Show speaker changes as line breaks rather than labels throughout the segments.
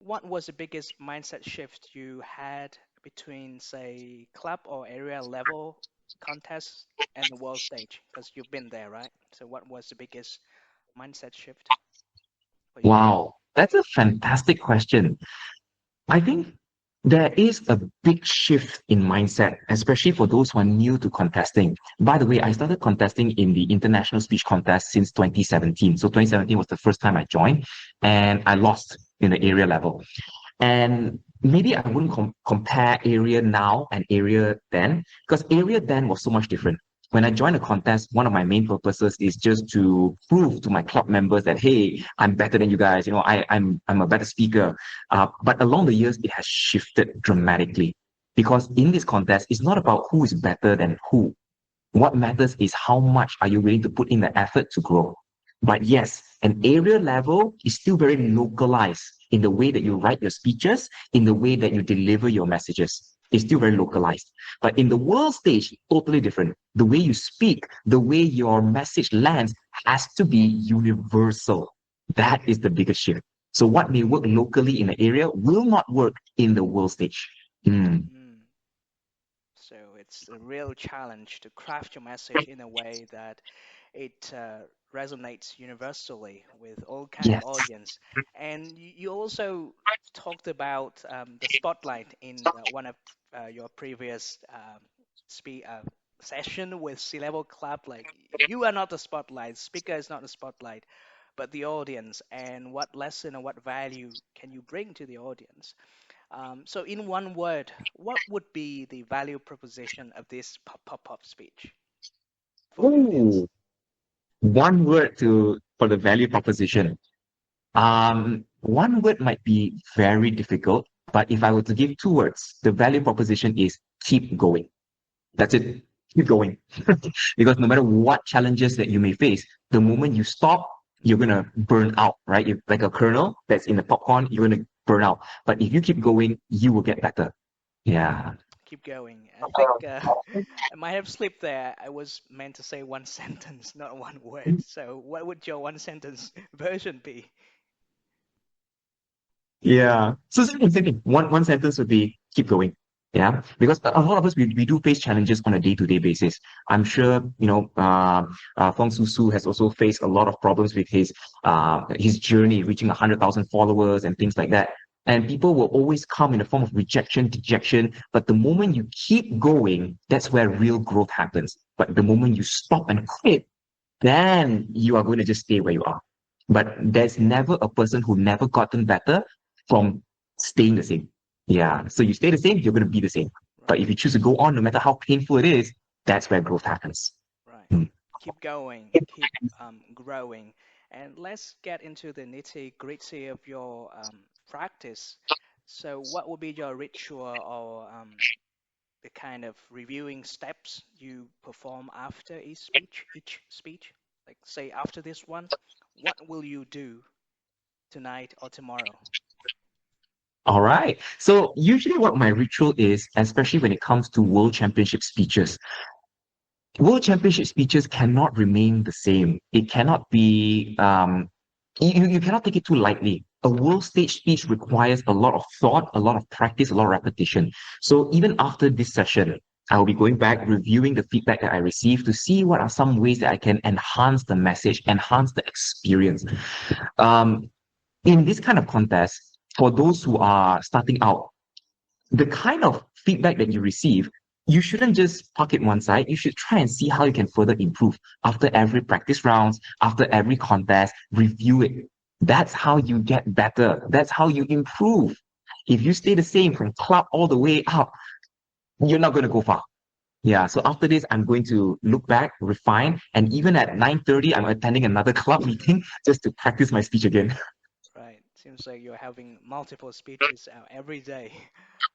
what was the biggest mindset shift you had between, say, club or area level contests and the world stage? Because you've been there, right? So what was the biggest mindset shift for you?
Wow, that's a fantastic question. I think there is a big shift in mindset, especially for those who are new to contesting. By the way, I started contesting in the international speech contest since 2017. So 2017 was the first time I joined, and I lost in the area level. And maybe I wouldn't compare area now and area then, because area then was so much different. When I joined a contest, one of my main purposes is just to prove to my club members that, hey, I'm better than you guys. I'm a better speaker. But along the years, it has shifted dramatically because in this contest, it's not about who is better than who. What matters is how much are you willing to put in the effort to grow. But yes, an area level is still very localized in the way that you write your speeches, in the way that you deliver your messages. It's still very localized. But in the world stage, totally different. The way you speak, the way your message lands has to be universal. That is the biggest shift. So what may work locally in an area will not work in the world stage. Mm.
Mm. So it's a real challenge to craft your message in a way that it resonates universally with all kind of
Yes.
audience. And you also talked about the spotlight in one of your previous session with C-Level Club. Like you are not the spotlight, speaker is not the spotlight, but the audience, and what lesson or what value can you bring to the audience? So in one word, what would be the value proposition of this pop-up speech for the audience?
Ooh, one word to for the value proposition. One word might be very difficult, but if I were to give two words, the value proposition is keep going. That's it. Keep going. Because no matter what challenges that you may face, the moment you stop, you're gonna burn out, right? If like a kernel that's in the popcorn, you're gonna burn out. But if you keep going, you will get better. Yeah.
Keep going. I think I might have slipped there. I was meant to say one sentence, not one word. So what would your one sentence version be?
Yeah. So same thing. One sentence would be keep going. Yeah. Because a lot of us we do face challenges on a day-to-day basis. I'm sure, Fong Su Su has also faced a lot of problems with his journey, reaching 100,000 followers and things like that. And people will always come in the form of rejection, dejection. But the moment you keep going, that's where real growth happens. But the moment you stop and quit, then you are going to just stay where you are. But there's never a person who never gotten better from staying the same. Yeah. So you stay the same, you're going to be the same. But
Right,
if you choose to go on, no matter how painful it is, that's where growth happens.
right.
Mm.
Keep going, keep growing. And let's get into the nitty-gritty of your practice. So what would be your ritual or the kind of reviewing steps you perform after each speech? Like say after this one, what will you do tonight or tomorrow?
All right. So usually what my ritual is, especially when it comes to world championship speeches cannot remain the same. It cannot be, you cannot take it too lightly. A world stage speech requires a lot of thought, a lot of practice, a lot of repetition. So even after this session, I will be going back, reviewing the feedback that I received to see what are some ways that I can enhance the message, enhance the experience. Um, in this kind of contest, for those who are starting out, the kind of feedback that you receive, you shouldn't just park it one side. You should try and see how you can further improve after every practice rounds, after every contest, review it. That's how you get better. That's how you improve. If you stay the same from club all the way up, you're not going to go far. Yeah, so after this, I'm going to look back, refine, and even at 9:30, I'm attending another club meeting just to practice my speech again.
Right. Seems like you're having multiple speeches every day.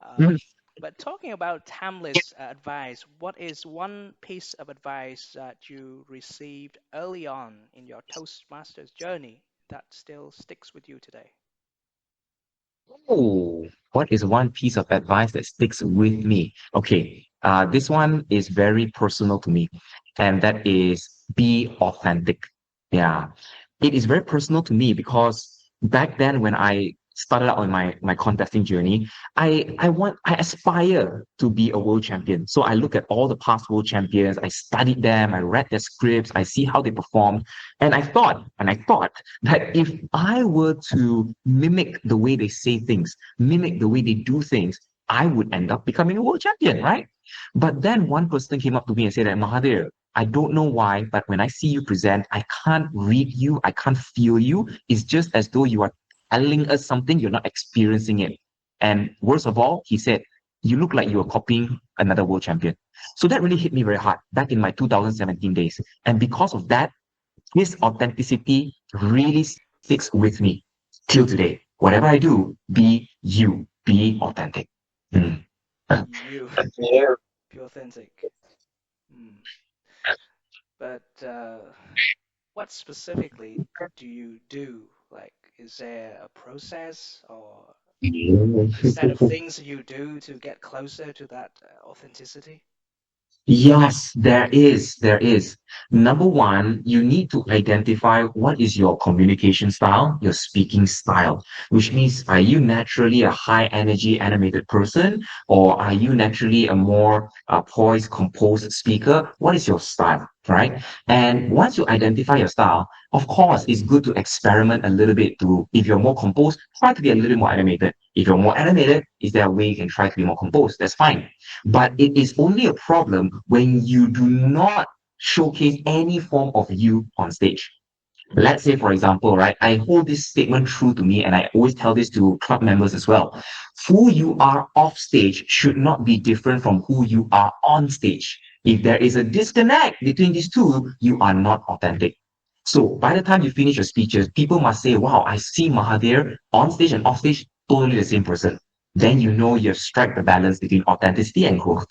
Um, but talking about timeless advice, what is one piece of advice that you received early on in your Toastmasters journey that still sticks with you today?
Oh, what is one piece of advice that sticks with me? Okay, this one is very personal to me, and that is be authentic. Yeah, it is very personal to me because back then when I started out on my contesting journey, I aspire to be a world champion. So I look at all the past world champions, I studied them, I read their scripts, I see how they performed, and I thought that if I were to mimic the way they say things, mimic the way they do things, I would end up becoming a world champion, right? But then one person came up to me and said that, Mahathir, I don't know why, but when I see you present, I can't read you, I can't feel you. It's just as though you are telling us something, you're not experiencing it. And worst of all, he said, you look like you are copying another world champion. So that really hit me very hard back in my 2017 days. And because of that, his authenticity really sticks with me till today. Whatever I do, be you, be authentic. Mm.
Be you,
Yeah.
be authentic. Mm. But what specifically do you do? Like, is there a process or a set of things you do to get closer to that authenticity?
Yes, there is. There is. Number one, you need to identify what is your communication style, your speaking style, which means are you naturally a high energy animated person, or are you naturally a more poised, composed speaker? What is your style, right? And once you identify your style, of course, it's good to experiment a little bit to, if you're more composed, try to be a little bit more animated. If you're more animated, is there a way you can try to be more composed? That's fine. But it is only a problem when you do not showcase any form of you on stage. Let's say, for example, right, I hold this statement true to me, and I always tell this to club members as well. Who you are off stage should not be different from who you are on stage. If there is a disconnect between these two, you are not authentic. So by the time you finish your speeches, people must say, wow, I see Mahathir on stage and off stage, totally the same person. Then you know you've struck the balance between authenticity and growth.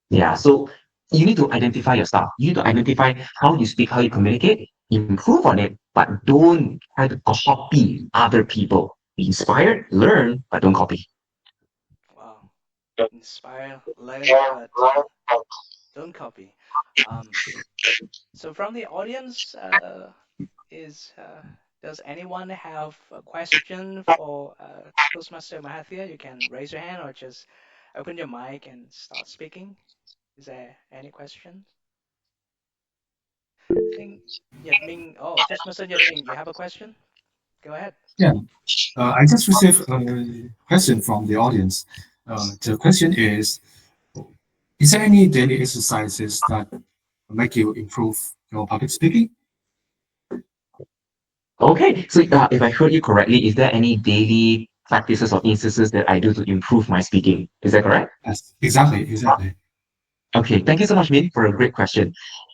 Yeah. So you need to identify your style. You need to identify how you speak, how you communicate, improve on it, but don't try to copy other people. Be inspired, learn, but don't copy.
Wow, inspire, learn, but don't copy. Um, so from the audience, is does anyone have a question for Toastmaster Mahathir? You can raise your hand or just open your mic and start speaking. Is there any questions? I think Yadming. Oh, Toastmaster Yadming, you have a question? Go ahead.
Yeah, I just received a question from the audience. The question is there any daily exercises that make you improve your public speaking?
Okay. So if I heard you correctly, is there any daily practices or instances that I do to improve my speaking? Is that correct?
Yes, exactly, exactly.
Okay, thank you so much, Min, for a great question.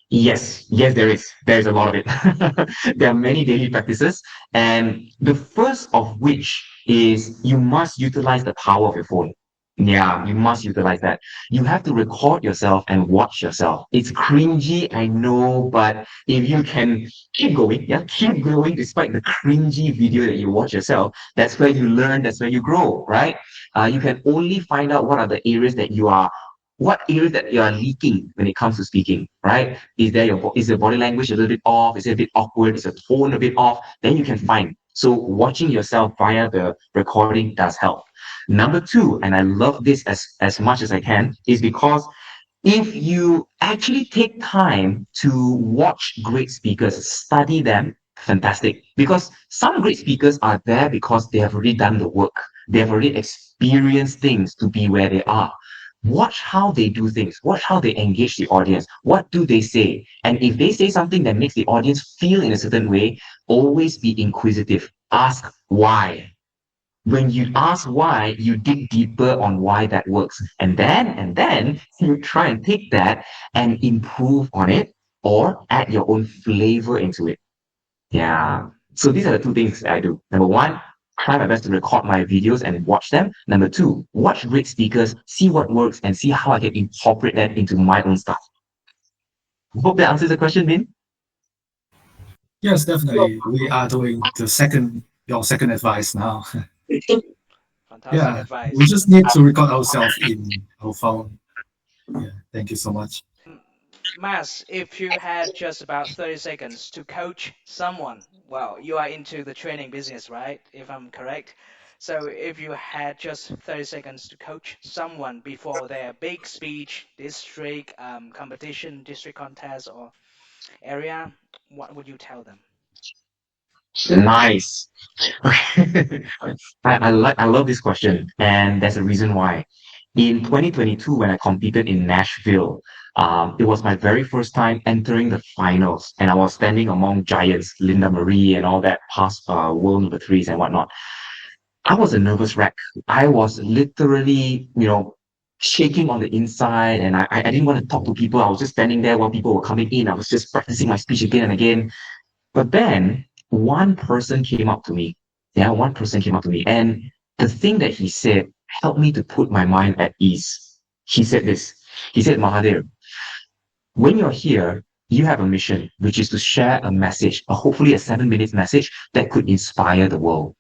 Yes, yes, there is. There's a lot of it. There are many daily practices, and the first of which is you must utilize the power of your phone. Yeah, you must utilize that. You have to record yourself and watch yourself. It's cringy, I know, but if you can keep going, yeah, keep going despite the cringy video that you watch yourself, that's where you learn, that's where you grow, right? You can only find out what are the areas that you are what areas that you are leaking when it comes to speaking, right? Is your body language a little bit off? Is it a bit awkward? Is the tone a bit off? Then you can find. So watching yourself via the recording does help. Number two, and I love this as much as I can, is because if you actually take time to watch great speakers, study them, fantastic. Because some great speakers are there because they have already done the work. They have already experienced things to be where they are. Watch how they do things. Watch how they engage the audience. What do they say? And if they say something that makes the audience feel in a certain way, always be inquisitive. Ask why. When you ask why, you dig deeper on why that works. And then you try and take that and improve on it or add your own flavor into it. Yeah. So these are the two things I do. Number one, try my best to record my videos and watch them. Number two, watch great speakers, see what works, and see how I can incorporate that into my own stuff. Hope that answers the question, Min.
Yes, definitely. We are doing your second advice now.
Fantastic
Yeah, we
advice.
just need to record ourselves in our phone. Yeah, thank you so much.
Mas, if you had just about 30 seconds to coach someone, well, you are into the training business, right? If I'm correct. So if you had just 30 seconds to coach someone before their big speech, district competition, district contest, or area, what would you tell them?
Nice. I love this question, and there's a reason why. In 2022, when I competed in Nashville, it was my very first time entering the finals, and I was standing among giants, Linda Marie and all that past world number threes and whatnot. I was a nervous wreck. I was literally, shaking on the inside, and I didn't want to talk to people. I was just standing there while people were coming in. I was just practicing my speech again and again. But then one person came up to me. Yeah, one person came up to me. And the thing that he said helped me to put my mind at ease. He said this. He said, Mahathir, when you're here, you have a mission, which is to share a message, hopefully a 7 minute message that could inspire the world.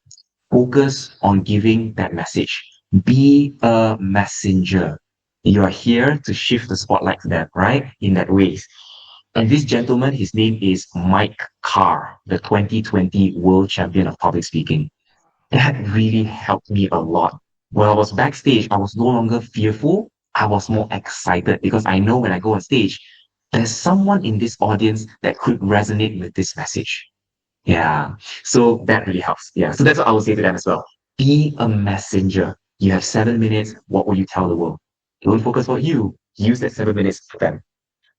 Focus on giving that message. Be a messenger. You are here to shift the spotlight to them, right? In that ways. And this gentleman, his name is Mike Carr, the 2020 world champion of public speaking. That really helped me a lot. When I was backstage, I was no longer fearful. I was more excited because I know when I go on stage, there's someone in this audience that could resonate with this message. Yeah. So that really helps. Yeah. So that's what I would say to them as well. Be a messenger. You have 7 minutes. What will you tell the world? Don't focus on you. Use that 7 minutes for them.